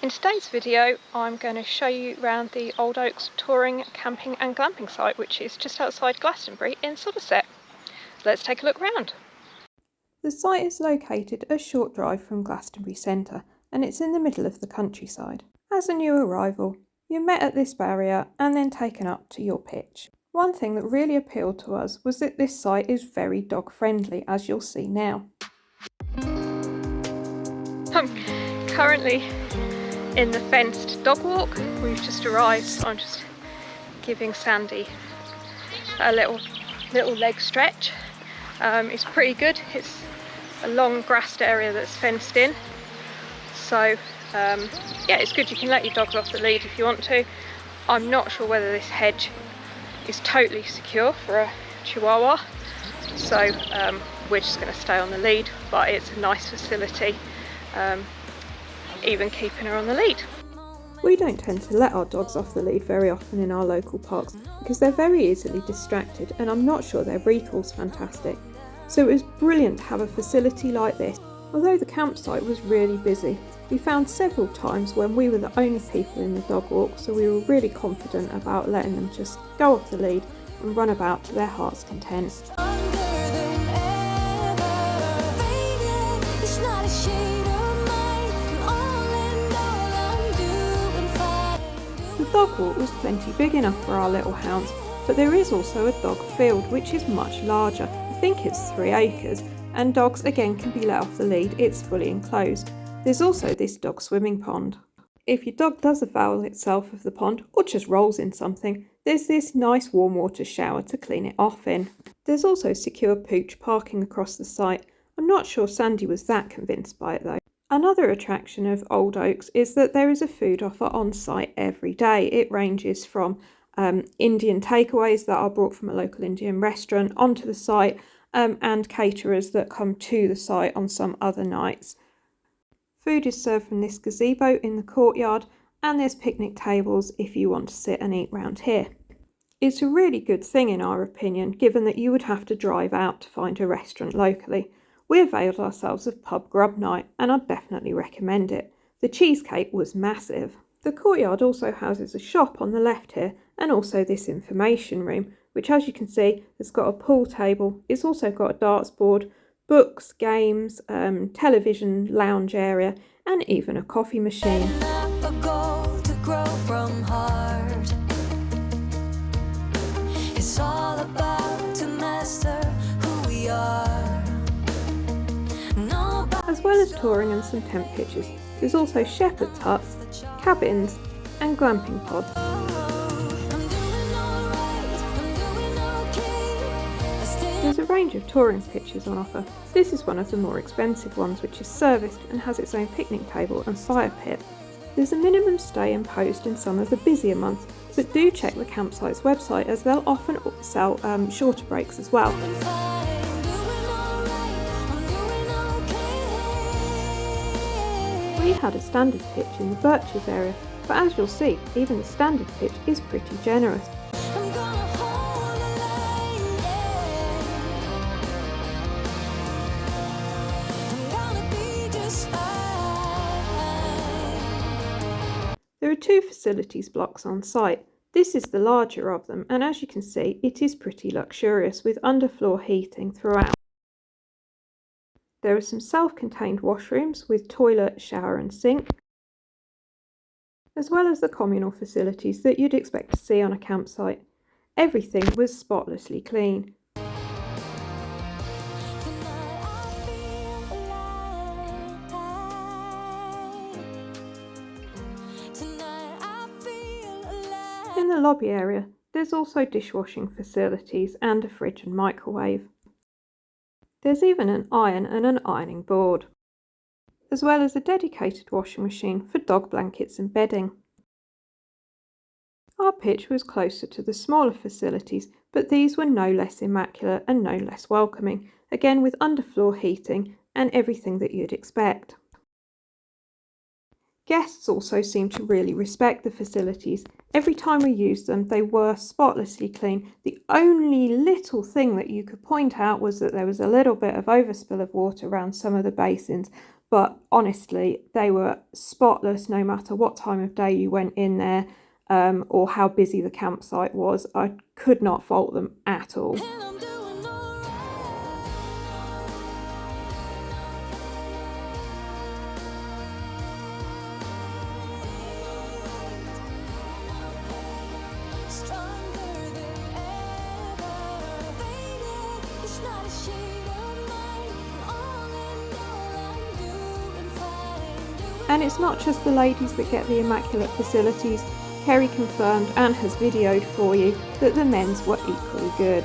In today's video I'm going to show you around the Old Oaks touring, camping and glamping site, which is just outside Glastonbury in Somerset. Let's take a look round. The site is located a short drive from Glastonbury Centre and it's in the middle of the countryside. As a new arrival, you're met at this barrier and then taken up to your pitch. One thing that really appealed to us was that this site is very dog friendly, as you'll see now. I'm currently in the fenced dog walk. We've just arrived, so I'm just giving Sandy a little leg stretch. It's pretty good. It's a long grassed area that's fenced in, so yeah, it's good. You can let your dogs off the lead if you want to. I'm not sure whether this hedge is totally secure for a Chihuahua, so we're just going to stay on the lead, but it's a nice facility, even keeping her on the lead. We don't tend to let our dogs off the lead very often in our local parks because they're very easily distracted, and I'm not sure their recall's fantastic. So it was brilliant to have a facility like this. Although the campsite was really busy, we found several times when we were the only people in the dog walk, so we were really confident about letting them just go off the lead and run about to their heart's content. The dog walk was plenty big enough for our little hounds, but there is also a dog field which is much larger. I think it's 3 acres, and dogs again can be let off the lead. It's fully enclosed. There's also this dog swimming pond. If your dog does avail itself of the pond or just rolls in something, there's this nice warm water shower to clean it off in. There's also secure pooch parking across the site. I'm not sure Sandy was that convinced by it though. Another attraction of Old Oaks is that there is a food offer on site every day. It ranges from Indian takeaways that are brought from a local Indian restaurant onto the site, and caterers that come to the site on some other nights. Food is served from this gazebo in the courtyard, and there's picnic tables if you want to sit and eat round here. It's a really good thing in our opinion, given that you would have to drive out to find a restaurant locally. We availed ourselves of pub grub night, and I'd definitely recommend it. The cheesecake was massive. The courtyard also houses a shop on the left here, and also this information room, which, as you can see, has got a pool table. It's also got a darts board, books, games, television, lounge area, and even a coffee machine. It's all about to master who we are. As well as touring and some tent pitches, there's also shepherd's huts, cabins, and glamping pods. There's a range of touring pitches on offer. This is one of the more expensive ones, which is serviced and has its own picnic table and fire pit. There's a minimum stay imposed in some of the busier months, but do check the campsite's website as they'll often sell shorter breaks as well. We had a standard pitch in the birches area, but as you'll see, even the standard pitch is pretty generous. There are 2 facilities blocks on site. This is the larger of them, and as you can see, it is pretty luxurious with underfloor heating throughout. There are some self-contained washrooms with toilet, shower and sink, as well as the communal facilities that you'd expect to see on a campsite. Everything was spotlessly clean. In the lobby area, there's also dishwashing facilities and a fridge and microwave. There's even an iron and an ironing board, as well as a dedicated washing machine for dog blankets and bedding. Our pitch was closer to the smaller facilities, but these were no less immaculate and no less welcoming, again with underfloor heating and everything that you'd expect. Guests also seemed to really respect the facilities. Every time we used them, they were spotlessly clean. The only little thing that you could point out was that there was a little bit of overspill of water around some of the basins, but honestly, they were spotless no matter what time of day you went in there or how busy the campsite was. I could not fault them at all. And it's not just the ladies that get the immaculate facilities. Kerry confirmed and has videoed for you that the men's were equally good.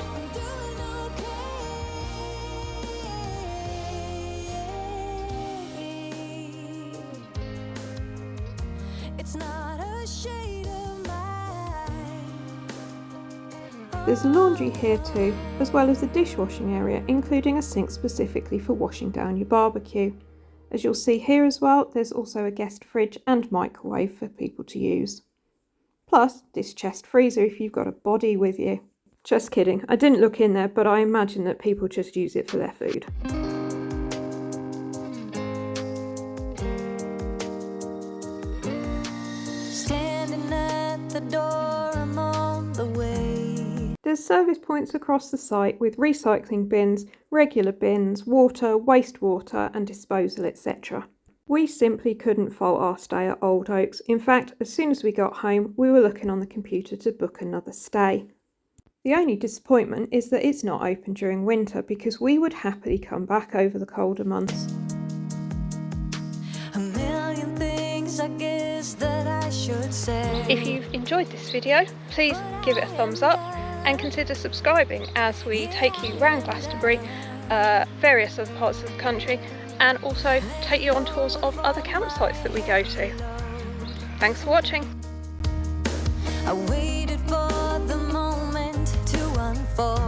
There's a laundry here too, as well as a dishwashing area, including a sink specifically for washing down your barbecue. As you'll see here as well, there's also a guest fridge and microwave for people to use. Plus, this chest freezer if you've got a body with you. Just kidding, I didn't look in there, but I imagine that people just use it for their food. Standing at the door, I'm on the way. There's service points across the site with recycling bins, regular bins, water, wastewater and disposal, etc. We simply couldn't fault our stay at Old Oaks. In fact, as soon as we got home, we were looking on the computer to book another stay. The only disappointment is that it's not open during winter, because we would happily come back over the colder months. A million things I guess that I should say. If you've enjoyed this video, please give it a thumbs up and consider subscribing as we take you around Glastonbury, various other parts of the country, and also take you on tours of other campsites that we go to. Thanks for watching. I waited for the moment to unfold.